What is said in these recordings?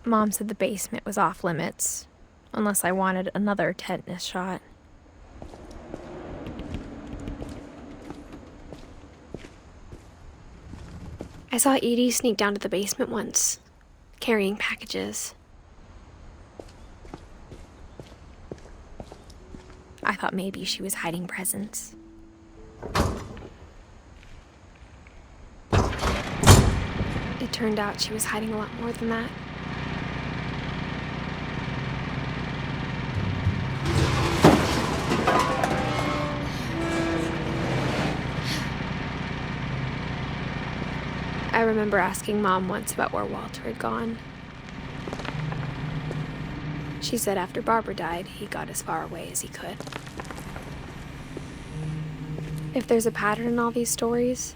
Mom said the basement was off limits, unless I wanted another tetanus shot. I saw Edie sneak down to the basement once, carrying packages. I thought maybe she was hiding presents. It turned out she was hiding a lot more than that. I remember asking Mom once about where Walter had gone. She said after Barbara died, he got as far away as he could. If there's a pattern in all these stories,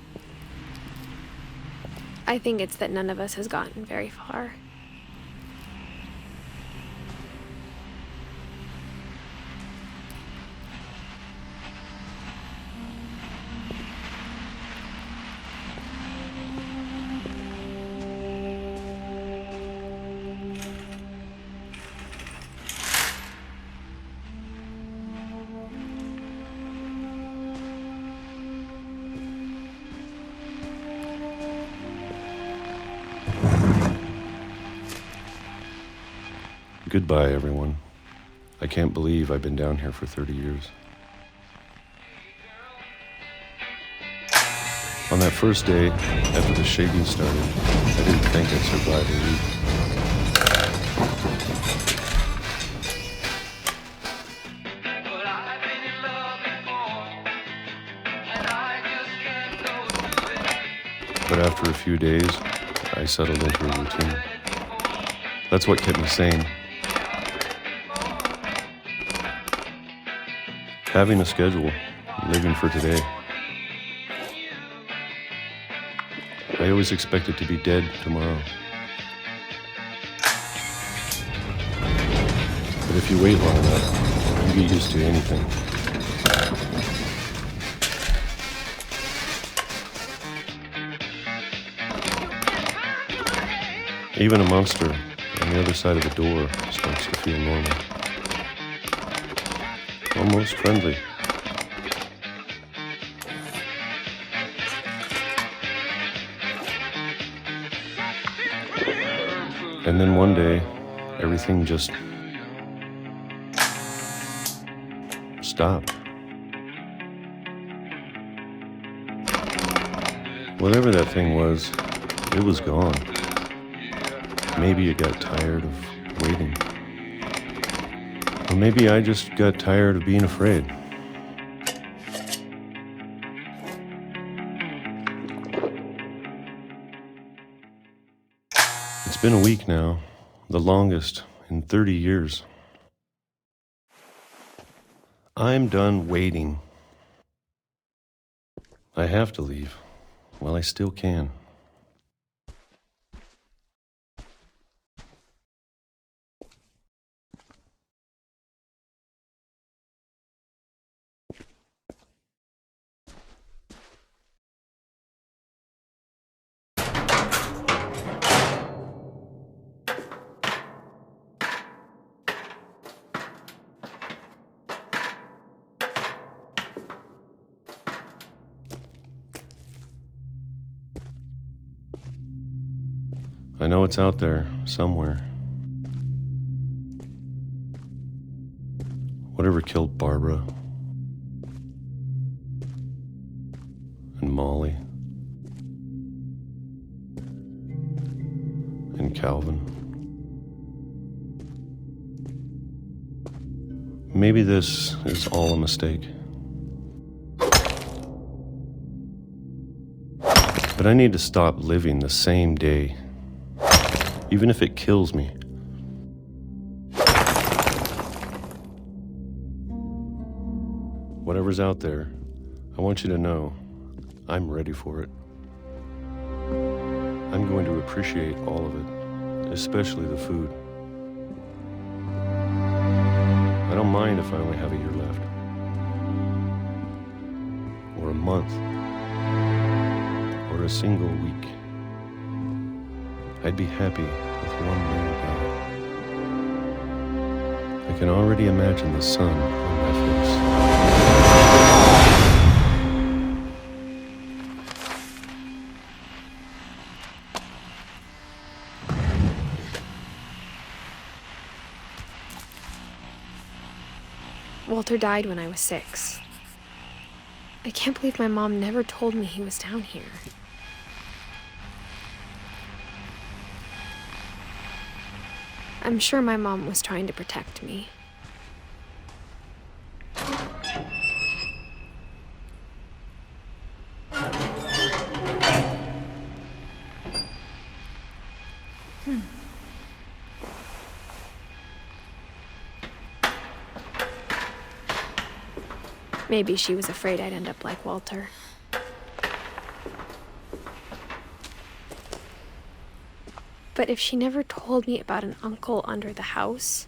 I think it's that none of us has gotten very far. Goodbye, everyone. I can't believe I've been down here for 30 years. On that first day, after the shaking started, I didn't think I'd survive a week. But after a few days, I settled into a routine. That's what kept me sane. Having a schedule, living for today. I always expected to be dead tomorrow. But if you wait long enough, you get used to anything. Even a monster on the other side of the door starts to feel normal. Almost friendly. And then one day, everything just stopped. Whatever that thing was, it was gone. Maybe it got tired of waiting. Or maybe I just got tired of being afraid. It's been a week now, the longest in 30 years. I'm done waiting. I have to leave while I still can. I know it's out there, somewhere. Whatever killed Barbara and Molly and Calvin. Maybe this is all a mistake. But I need to stop living the same day. Even if it kills me. Whatever's out there, I want you to know I'm ready for it. I'm going to appreciate all of it, especially the food. I don't mind if I only have a year left. Or a month. Or a single week. I'd be happy with one new day. I can already imagine the sun on my face. Walter died when I was 6. I can't believe my mom never told me he was down here. I'm sure my mom was trying to protect me. Maybe she was afraid I'd end up like Walter. But if she never told me about an uncle under the house,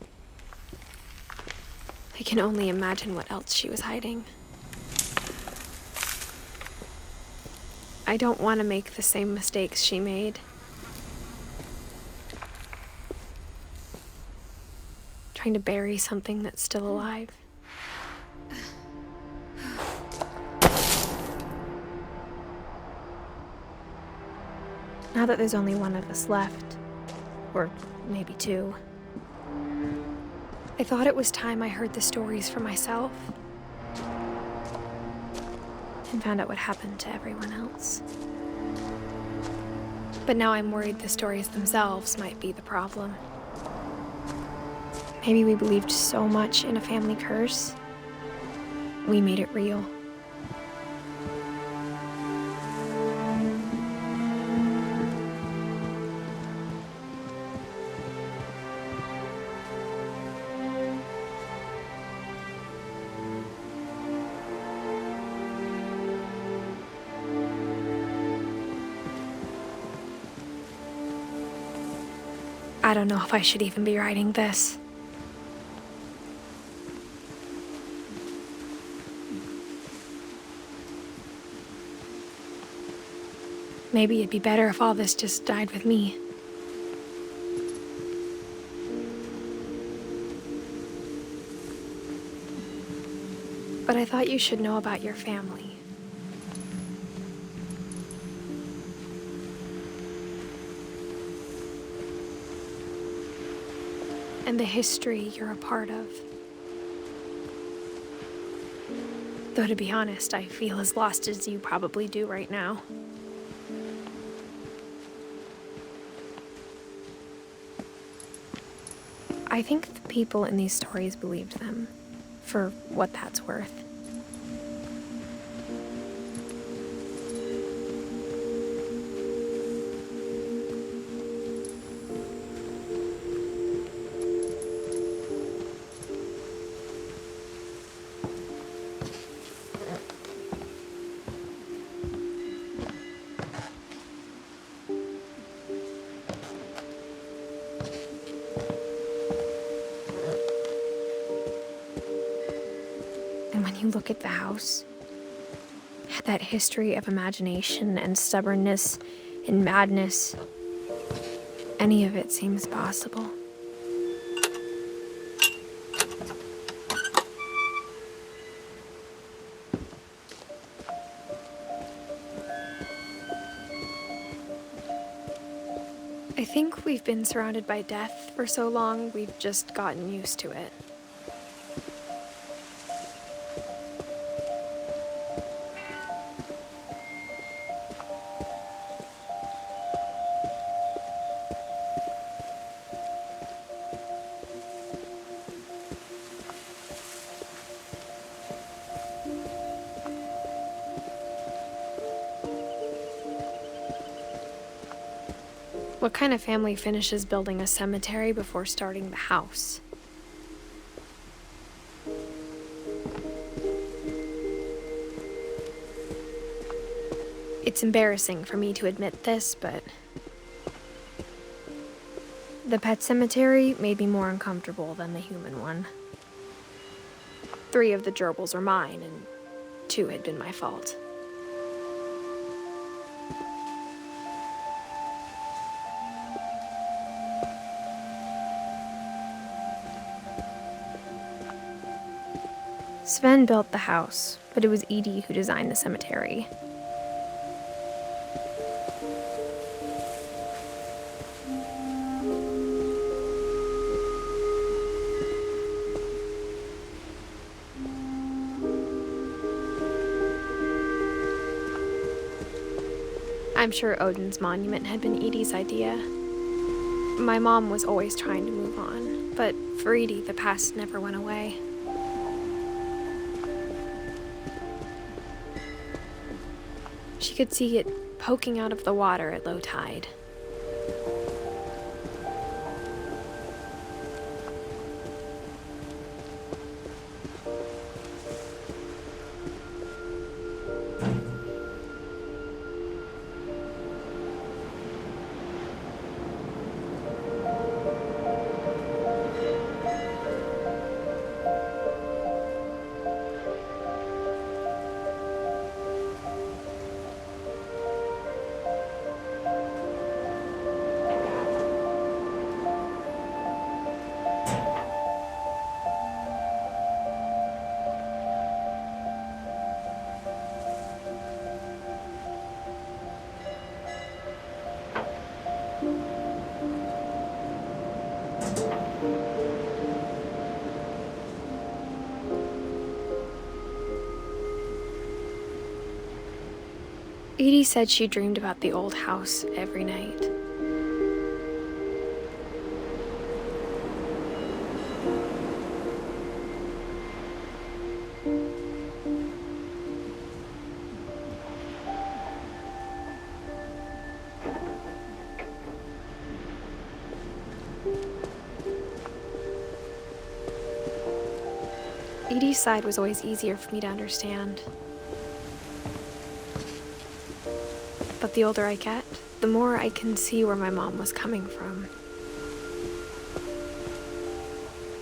I can only imagine what else she was hiding. I don't want to make the same mistakes she made. Trying to bury something that's still alive. Now that there's only one of us left, or maybe 2, I thought it was time I heard the stories for myself and found out what happened to everyone else. But now I'm worried the stories themselves might be the problem. Maybe we believed so much in a family curse, we made it real. I don't know if I should even be writing this. Maybe it'd be better if all this just died with me. But I thought you should know about your family. And the history you're a part of. Though to be honest, I feel as lost as you probably do right now. I think the people in these stories believed them, for what that's worth. And when you look at the house, that history of imagination and stubbornness and madness, any of it seems possible. I think we've been surrounded by death for so long, we've just gotten used to it. What kind of family finishes building a cemetery before starting the house? It's embarrassing for me to admit this, but the pet cemetery made me more uncomfortable than the human one. 3 of the gerbils are mine, and 2 had been my fault. Sven built the house, but it was Edie who designed the cemetery. I'm sure Odin's monument had been Edie's idea. My mom was always trying to move on, but for Edie, the past never went away. She could see it poking out of the water at low tide. Edie said she dreamed about the old house every night. Edie's side was always easier for me to understand. But the older I get, the more I can see where my mom was coming from.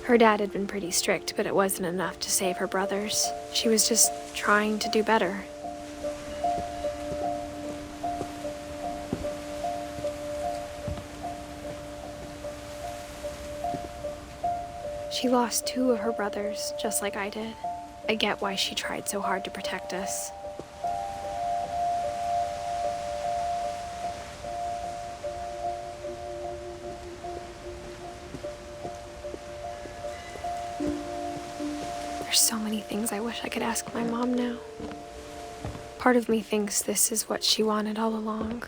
Her dad had been pretty strict, but it wasn't enough to save her brothers. She was just trying to do better. She lost 2 of her brothers, just like I did. I get why she tried so hard to protect us. There's so many things I wish I could ask my mom now. Part of me thinks this is what she wanted all along.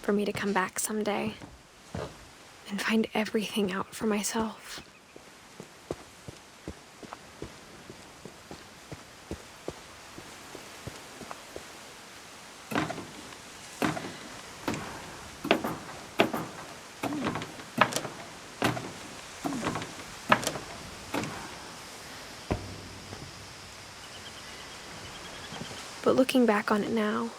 For me to come back someday and find everything out for myself. But looking back on it now,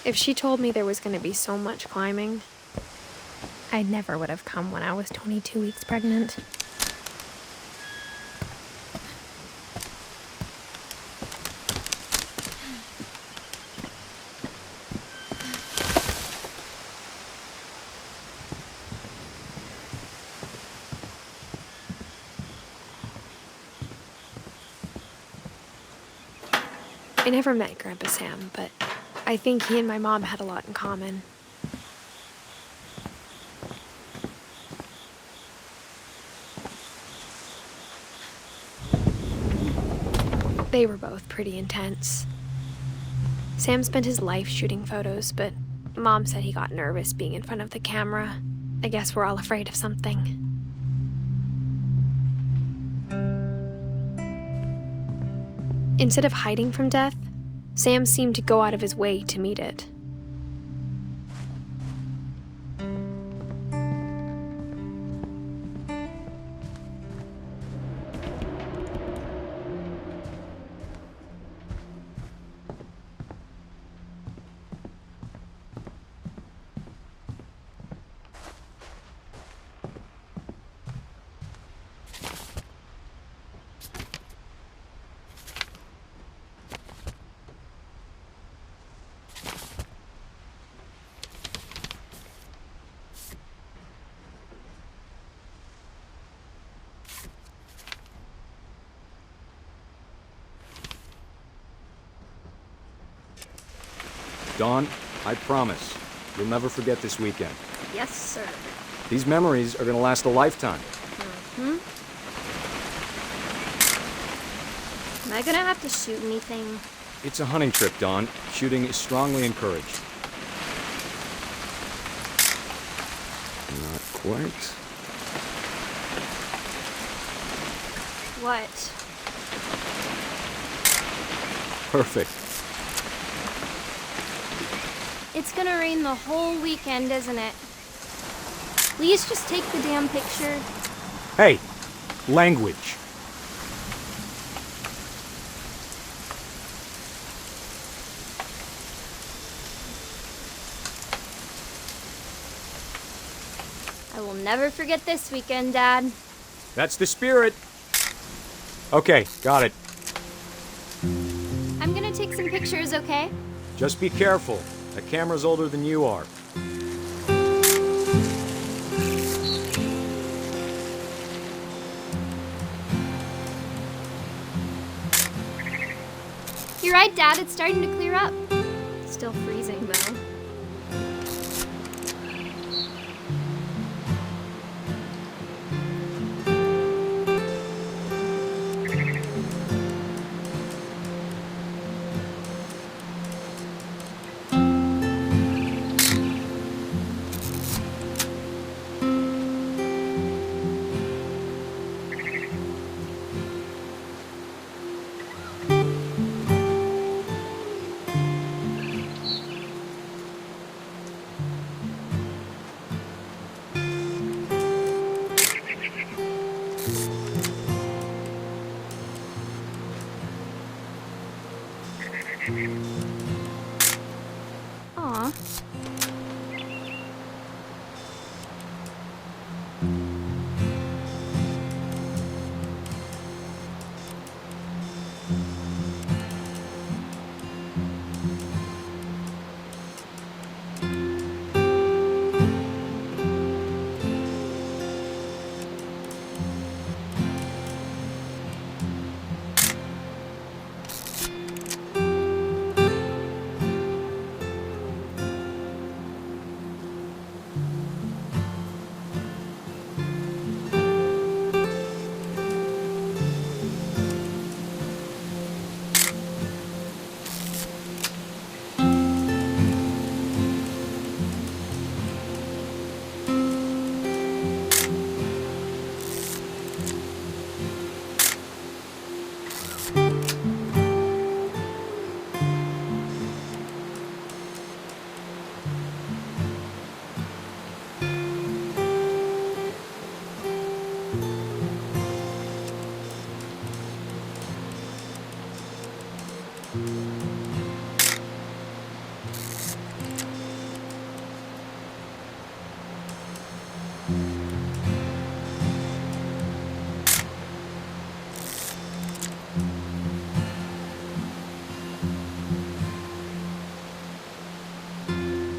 if she told me there was going to be so much climbing, I never would have come when I was 22 weeks pregnant. I never met Grandpa Sam, but I think he and my mom had a lot in common. They were both pretty intense. Sam spent his life shooting photos, but Mom said he got nervous being in front of the camera. I guess we're all afraid of something. Instead of hiding from death, Sam seemed to go out of his way to meet it. Dawn, I promise, you'll never forget this weekend. Yes, sir. These memories are gonna last a lifetime. Am I gonna have to shoot anything? It's a hunting trip, Dawn. Shooting is strongly encouraged. Not quite. What? Perfect. It's gonna rain the whole weekend, isn't it? Please just take the damn picture. Hey, language. I will never forget this weekend, Dad. That's the spirit. Okay, got it. I'm gonna take some pictures, okay? Just be careful. That camera's older than you are. You're right, Dad. It's starting to clear up. Still freezing, though. Aw.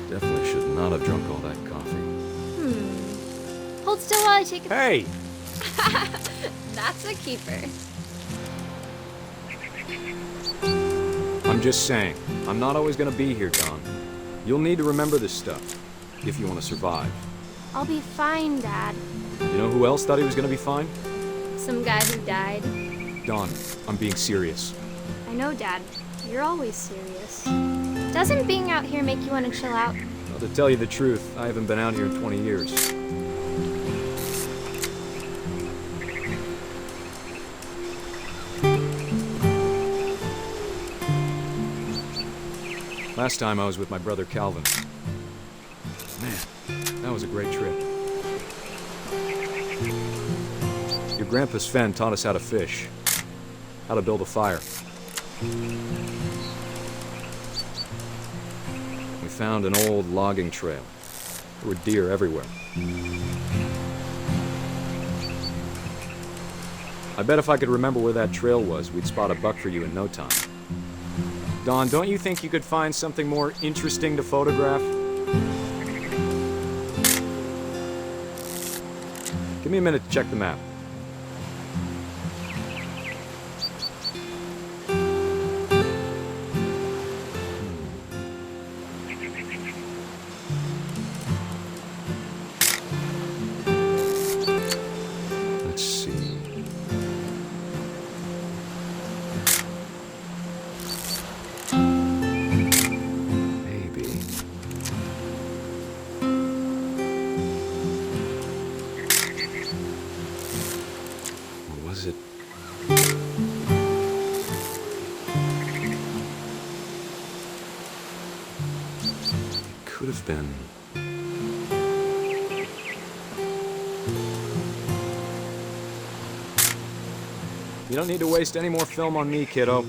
Definitely should not have drunk all that coffee. Hold still while I take a... Hey! That's a keeper. I'm just saying, I'm not always gonna be here, Dawn. You'll need to remember this stuff, if you want to survive. I'll be fine, Dad. You know who else thought he was gonna be fine? Some guy who died. Dawn, I'm being serious. I know, Dad. You're always serious. Doesn't being out here make you want to chill out? Well, to tell you the truth, I haven't been out here in 20 years. Last time I was with my brother Calvin. Man, that was a great trip. Your grandpa Sven taught us how to fish, how to build a fire. We found an old logging trail. There were deer everywhere. I bet if I could remember where that trail was, we'd spot a buck for you in no time. Dawn, don't you think you could find something more interesting to photograph? Give me a minute to check the map. could have been... You don't need to waste any more film on me, kiddo.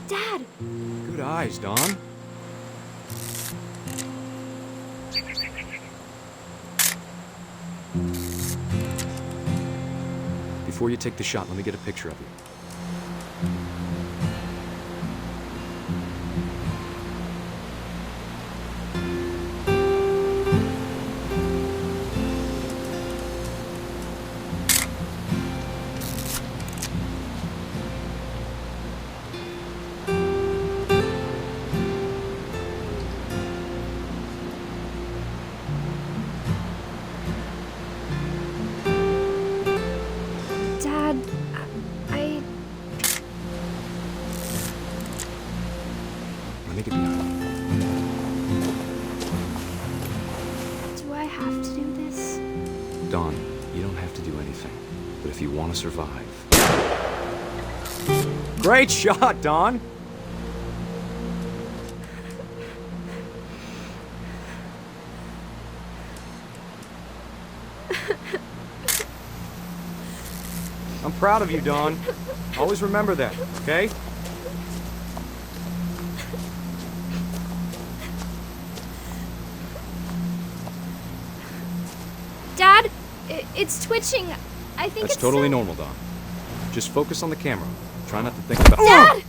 Dad! Good eyes, Dawn. Before you take the shot, let me get a picture of you. Dad, I... Let me get behind you. Do I have to do this? Dawn, you don't have to do anything. But if you want to survive... Great shot, Dawn! I'm proud of you, Dawn. Always remember that, okay? Dad, it's twitching. I think That's it's totally so- normal, Dawn. Just focus on the camera. Try not to think about... Dad!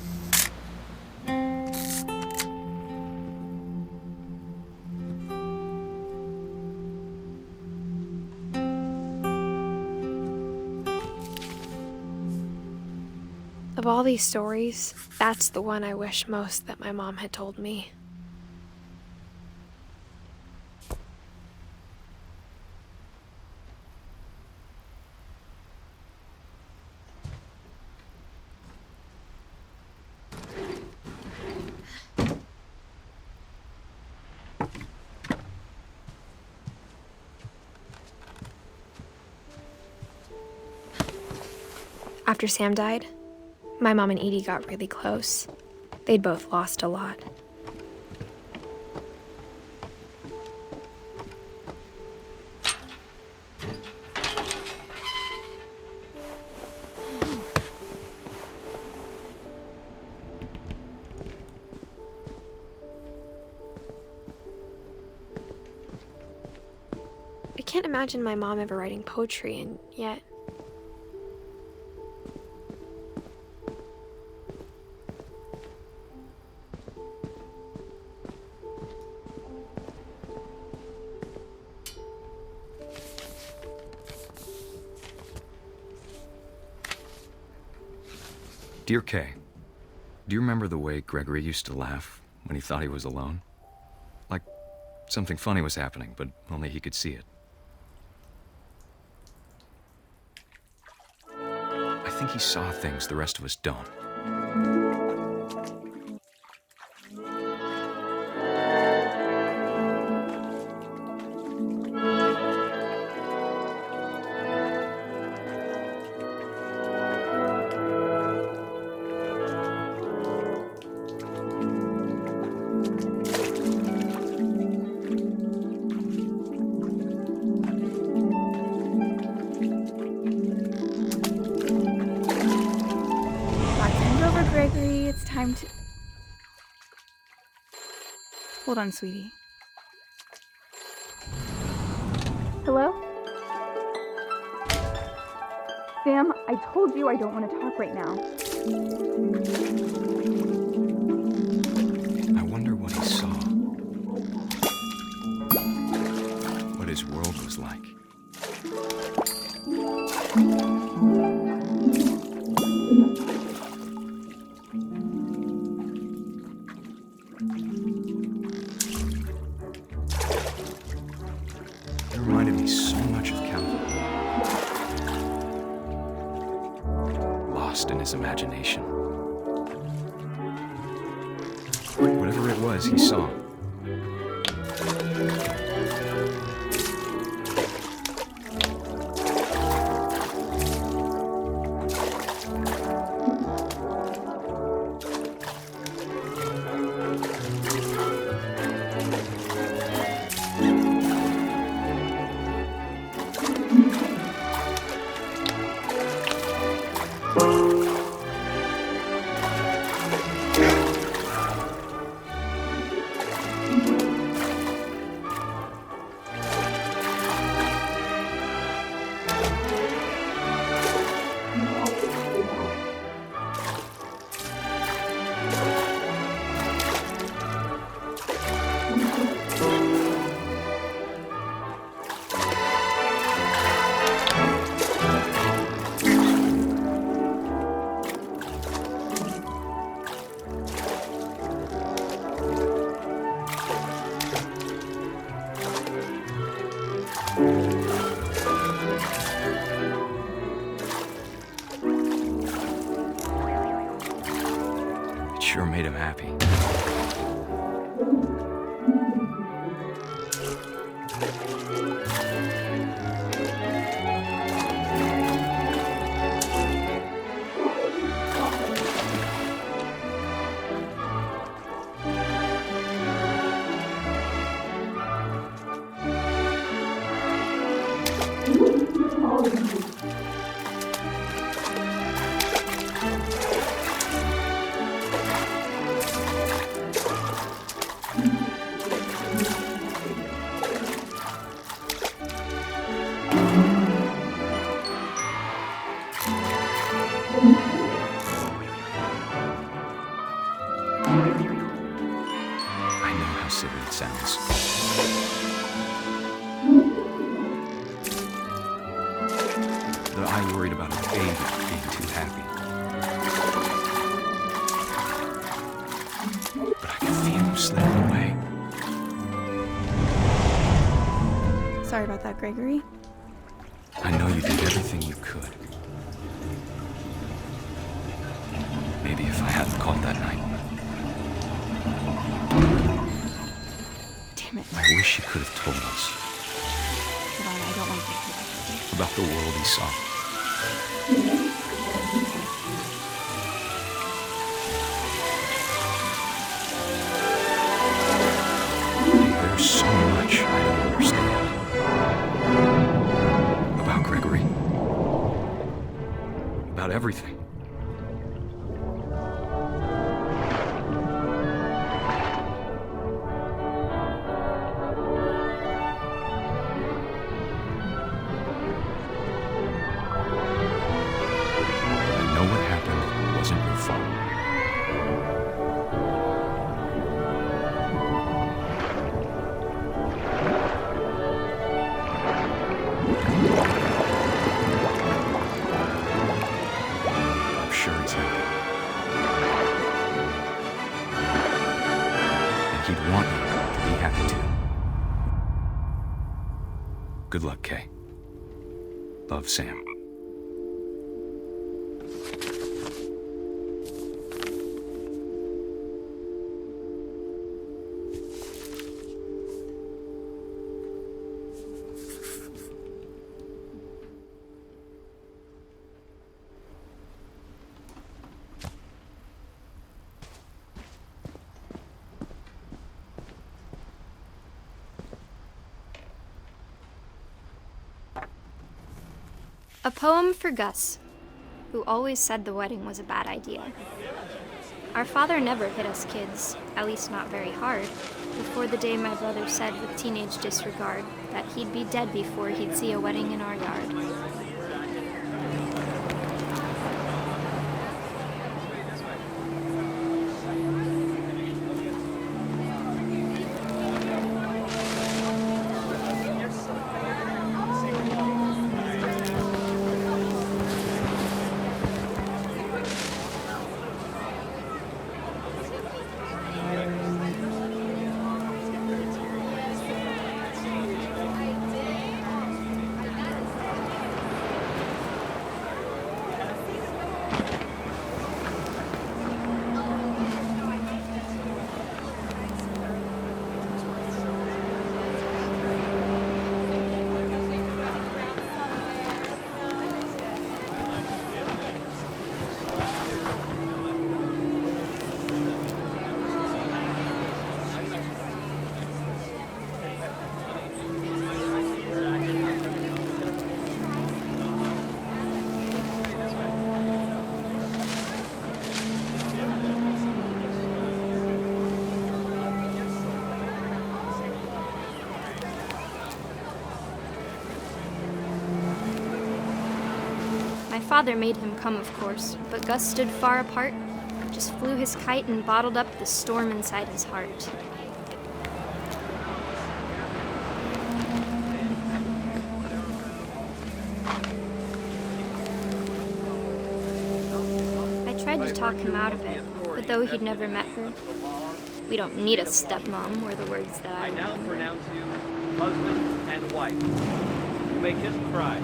Of all these stories, that's the one I wish most that my mom had told me. After Sam died, my mom and Edie got really close. They'd both lost a lot. I can't imagine my mom ever writing poetry, and yet... Dear Kay, do you remember the way Gregory used to laugh when he thought he was alone? Like something funny was happening, but only he could see it. I think he saw things the rest of us don't. time to... Hold on, sweetie. Hello? Sam, I told you I don't want to talk right now. I wonder what he saw. What his world was like. It reminded me so much of Calvin. Lost in his imagination. Whatever it was he saw. It sure made him happy. I know how silly it sounds. That I worried about a baby being too happy. But I could feel him slipping away. Sorry about that, Gregory. I know you did everything you could. Maybe if I hadn't called that night. Damn it. I wish he could have told us Hold on, I don't want to think about it. about the world he saw. There's so much I don't understand about Gregory. About everything. Wasn't your fault. I'm sure he's happy. And he'd want you to be happy too. Good luck, Kay. Love, Sam. A poem for Gus, who always said the wedding was a bad idea. Our father never hit us kids, at least not very hard, before the day my brother said with teenage disregard that he'd be dead before he'd see a wedding in our yard. My father made him come, of course, but Gus stood far apart, just flew his kite and bottled up the storm inside his heart. I tried to talk him out of it, but though he'd never met her, we don't need a stepmom, were the words that I now remember. pronounce you husband and wife. You may kiss the bride.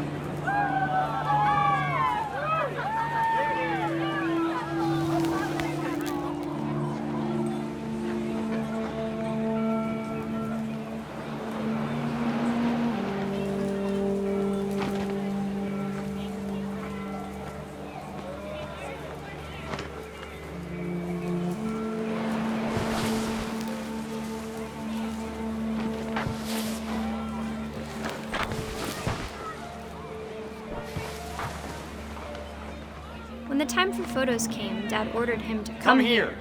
When the time for photos came, Dad ordered him to come here.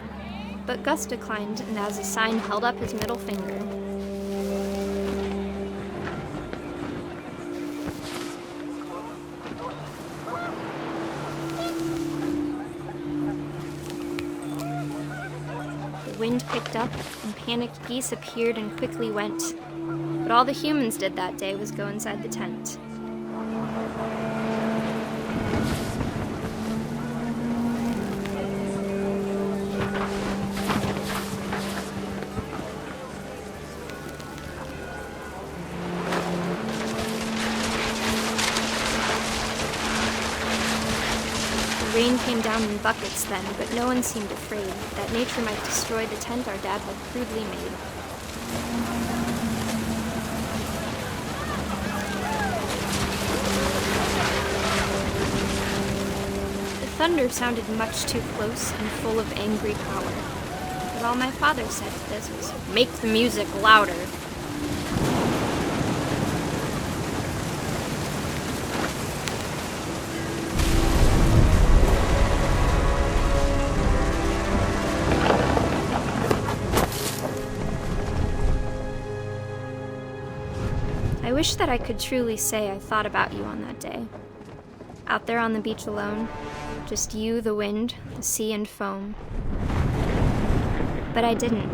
But Gus declined, and as a sign held up his middle finger. The wind picked up, and panicked geese appeared and quickly went. But all the humans did that day was go inside the tent. Rain came down in buckets then, but no one seemed afraid that nature might destroy the tent our dad had crudely made. The thunder sounded much too close and full of angry power. But all my father said to this was, "Make the music louder." I wish that I could truly say I thought about you on that day. Out there on the beach alone, just you, the wind, the sea, and foam. But I didn't,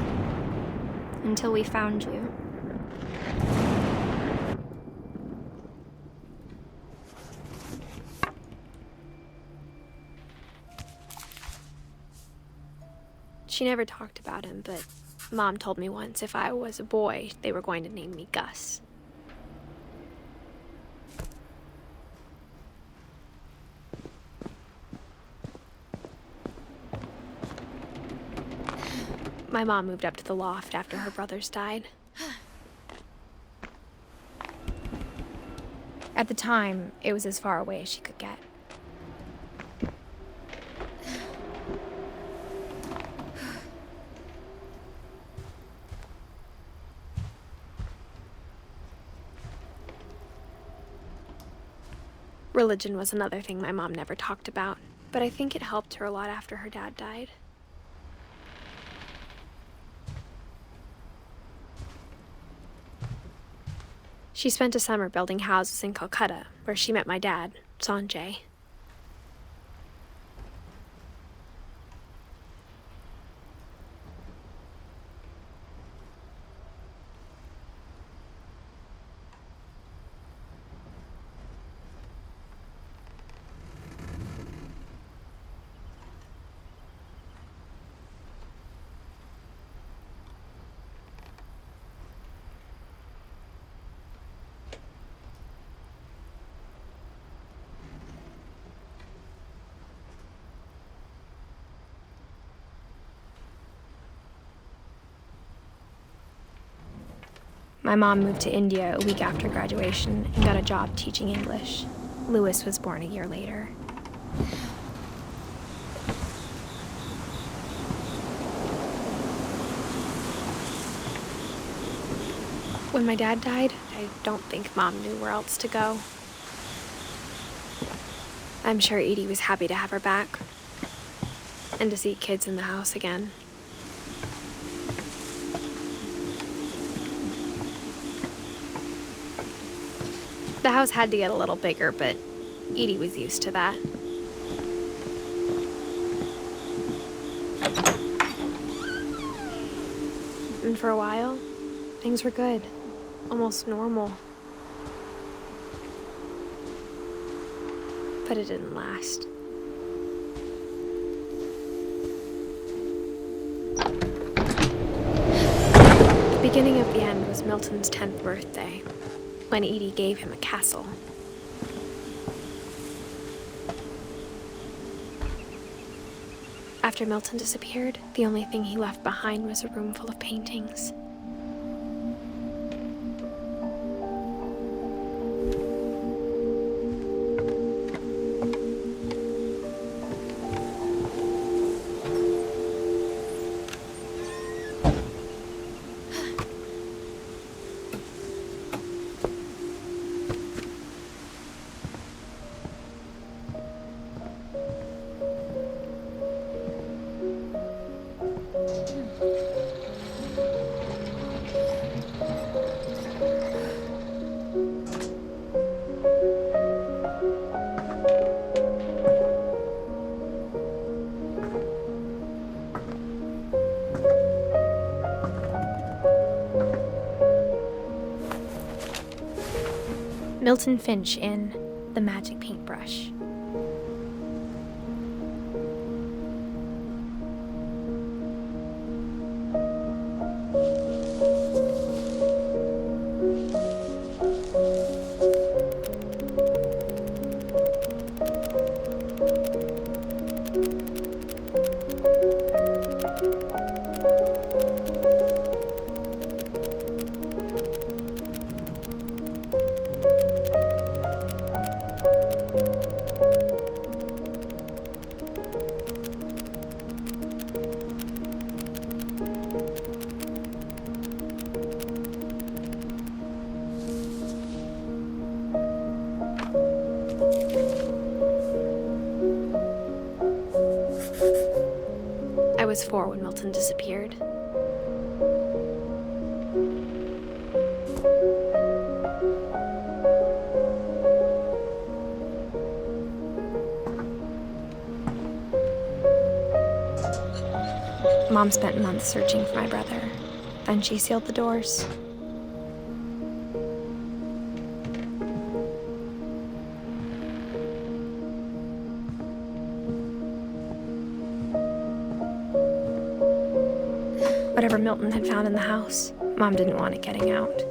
until we found you. She never talked about him, but Mom told me once if I was a boy, they were going to name me Gus. My mom moved up to the loft after her brothers died. At the time, it was as far away as she could get. Religion was another thing my mom never talked about, but I think it helped her a lot after her dad died. She spent a summer building houses in Calcutta, where she met my dad, Sanjay. My mom moved to India a week after graduation and got a job teaching English. Louis was born a year later. When my dad died, I don't think Mom knew where else to go. I'm sure Edie was happy to have her back and to see kids in the house again. The house had to get a little bigger, but Edie was used to that. And for a while, things were good, almost normal. But it didn't last. The beginning of the end was Milton's 10th birthday, when Edie gave him a castle. After Milton disappeared, the only thing he left behind was a room full of paintings. Milton Finch in The Magic Paintbrush. I was 4 when Milton disappeared. Mom spent months searching for my brother. Then she sealed the doors. Whatever Milton had found in the house, Mom didn't want it getting out.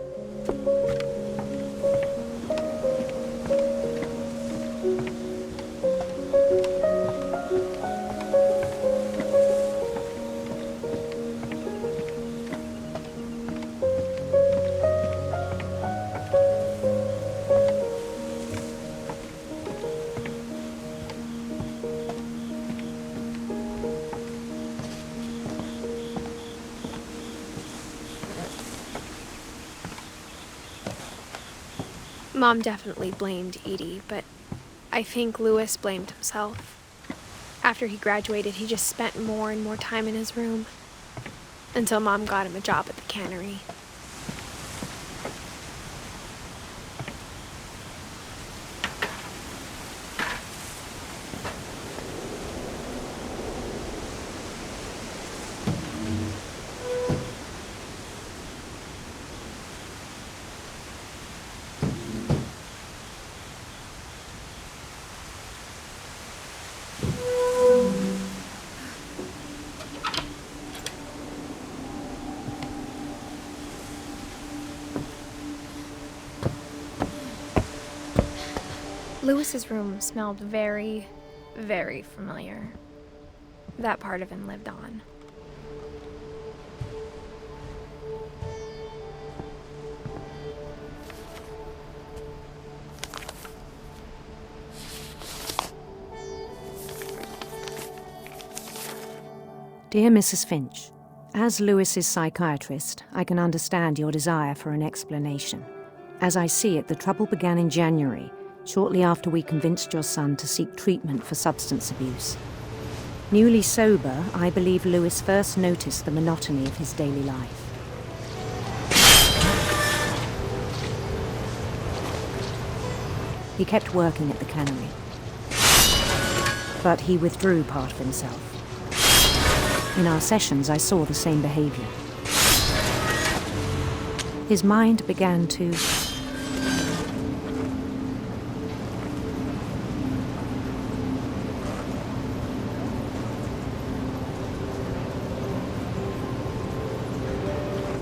Mom definitely blamed Edie, but I think Louis blamed himself. After he graduated, he just spent more and more time in his room, until Mom got him a job at the cannery. Lewis's room smelled very, very familiar. That part of him lived on. Dear Mrs. Finch, as Lewis's psychiatrist, I can understand your desire for an explanation. As I see it, the trouble began in January, shortly after we convinced your son to seek treatment for substance abuse. Newly sober, I believe Lewis first noticed the monotony of his daily life. He kept working at the cannery, but he withdrew part of himself. In our sessions, I saw the same behavior. His mind began to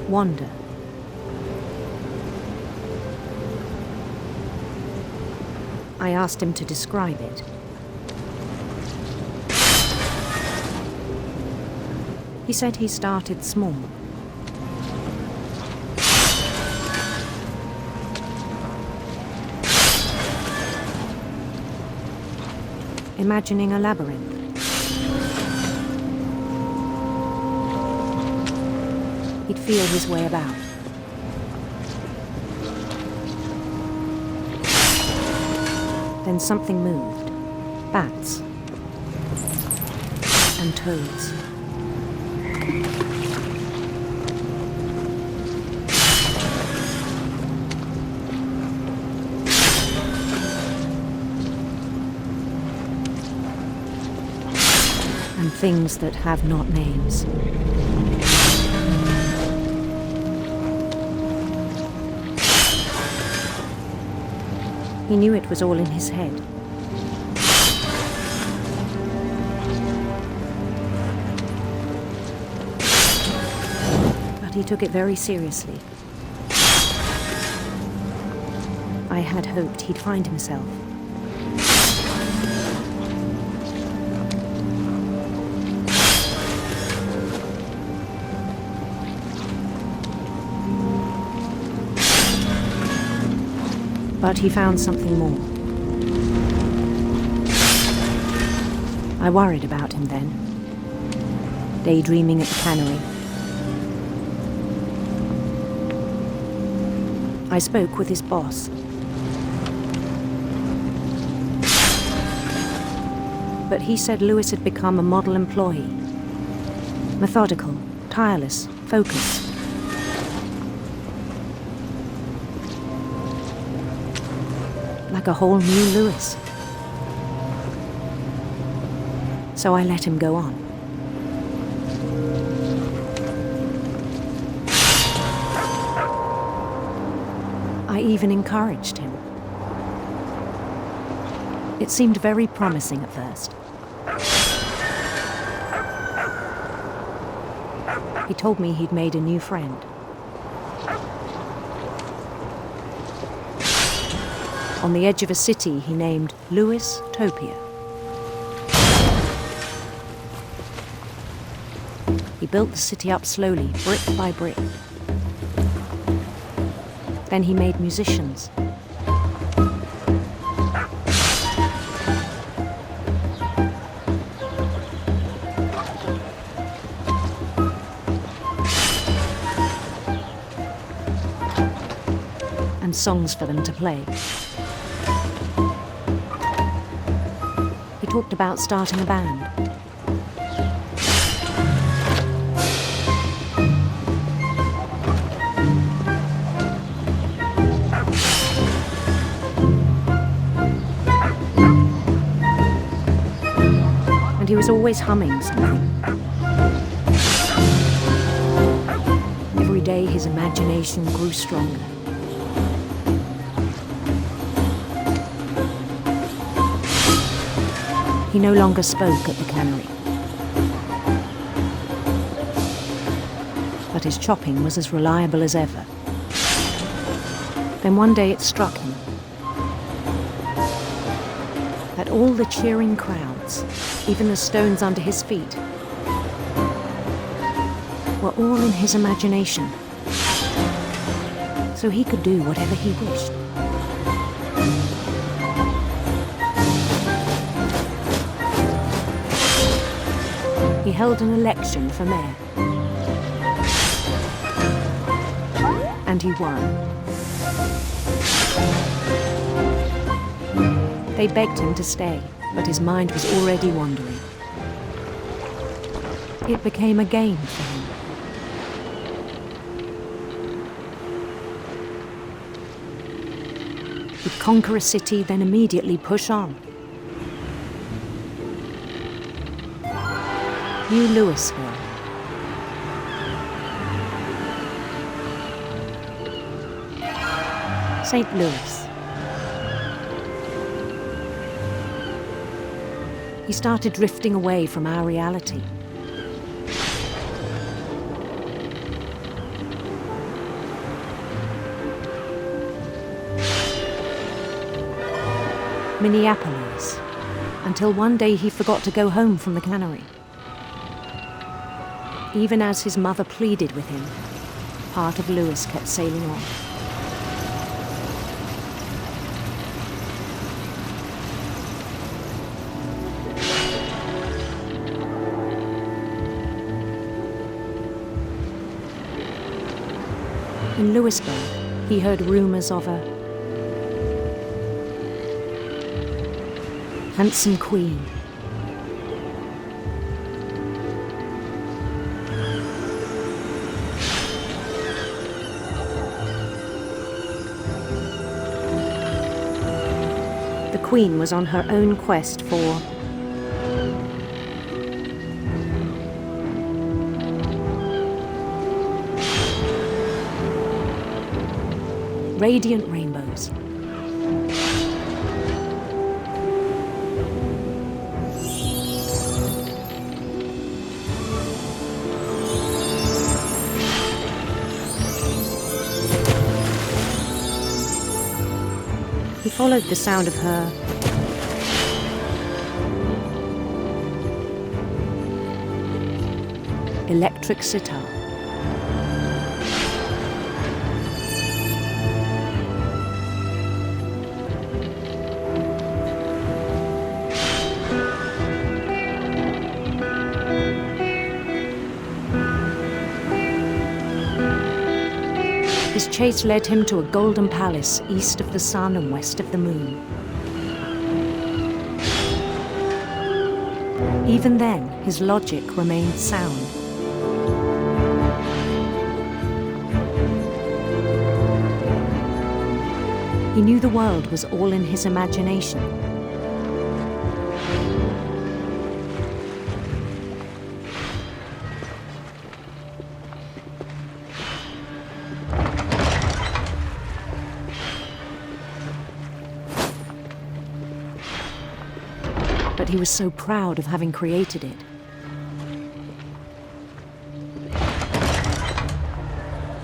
wander. I asked him to describe it. He said he started small. Imagining a labyrinth. He'd feel his way about. Then something moved. Bats. And toads. And things that have not names. He knew it was all in his head. But he took it very seriously. I had hoped he'd find himself. But he found something more. I worried about him then, daydreaming at the cannery. I spoke with his boss. But he said Lewis had become a model employee. Methodical, tireless, focused. Like a whole new Lewis. So I let him go on. I even encouraged him. It seemed very promising at first. He told me he'd made a new friend. On the edge of a city he named Lewis Topia. He built the city up slowly, brick by brick. Then he made musicians. And songs for them to play. He talked about starting a band. And he was always humming something. Every day his imagination grew stronger. He no longer spoke at the cannery. But his chopping was as reliable as ever. Then one day it struck him. That all the cheering crowds, even the stones under his feet, were all in his imagination, so he could do whatever he wished. He held an election for mayor, and he won. They begged him to stay, but his mind was already wandering. It became a game for him. He'd conquer a city, then immediately push on. New Louisville. St. Louis. He started drifting away from our reality. Minneapolis, until one day he forgot to go home from the cannery. Even as his mother pleaded with him, part of Louis kept sailing on. In Louisburg, he heard rumors of a handsome queen. The queen was on her own quest for radiant rainbows. He followed the sound of her electric sitar. His chase led him to a golden palace east of the sun and west of the moon. Even then, his logic remained sound. He knew the world was all in his imagination. But he was so proud of having created it.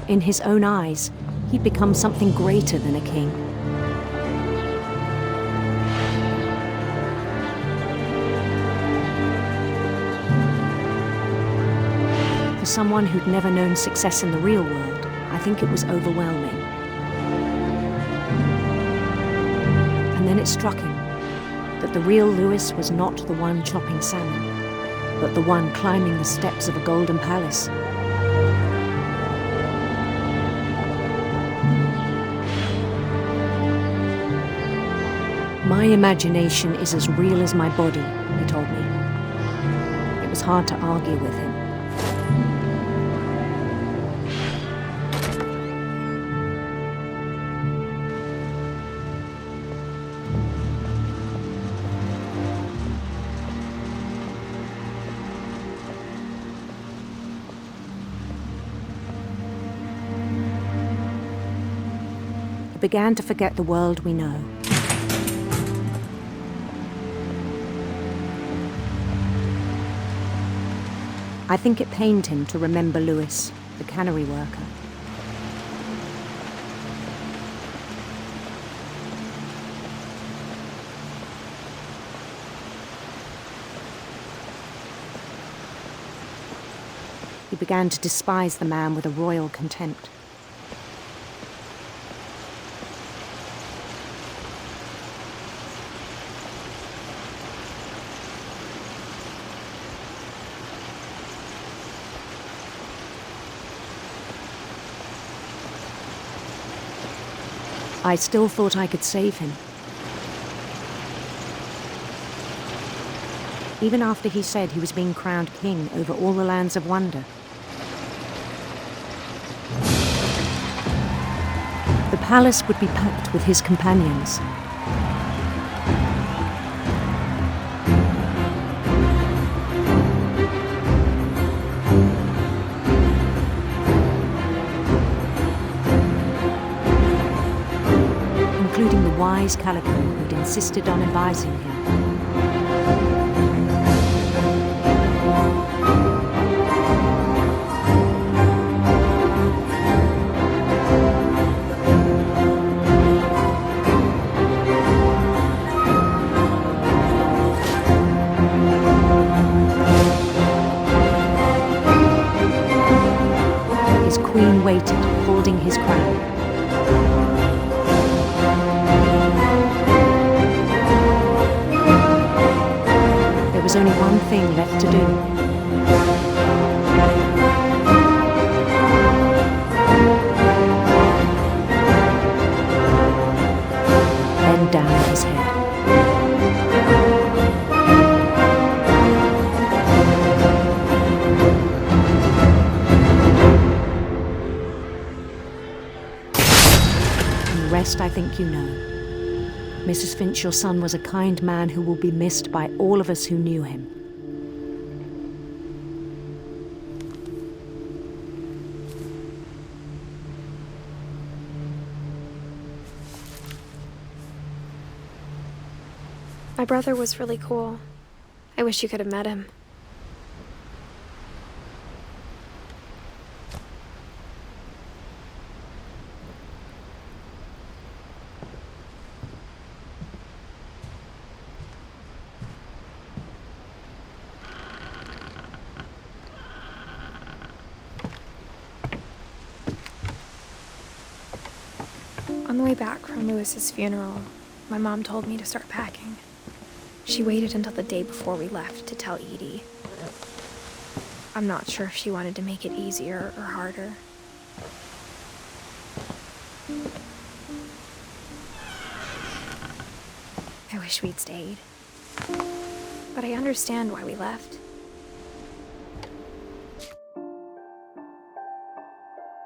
In his own eyes, he'd become something greater than a king. For someone who'd never known success in the real world, I think it was overwhelming. And then it struck him that the real Louis was not the one chopping salmon, but the one climbing the steps of a golden palace. My imagination is as real as my body, he told me. It was hard to argue with him. He began to forget the world we know. I think it pained him to remember Louis, the cannery worker. He began to despise the man with a royal contempt. I still thought I could save him. Even after he said he was being crowned king over all the lands of wonder. The palace would be packed with his companions. Including the wise Calico who'd insisted on advising him. His queen waited, holding his crown. There was only one thing left to do. Bend down his head. And the rest I think you know. Mrs. Finch, your son was a kind man who will be missed by all of us who knew him. My brother was really cool. I wish you could have met him. On the way back from Lewis's funeral, my mom told me to start packing. She waited until the day before we left to tell Edie. I'm not sure if she wanted to make it easier or harder. I wish we'd stayed. But I understand why we left.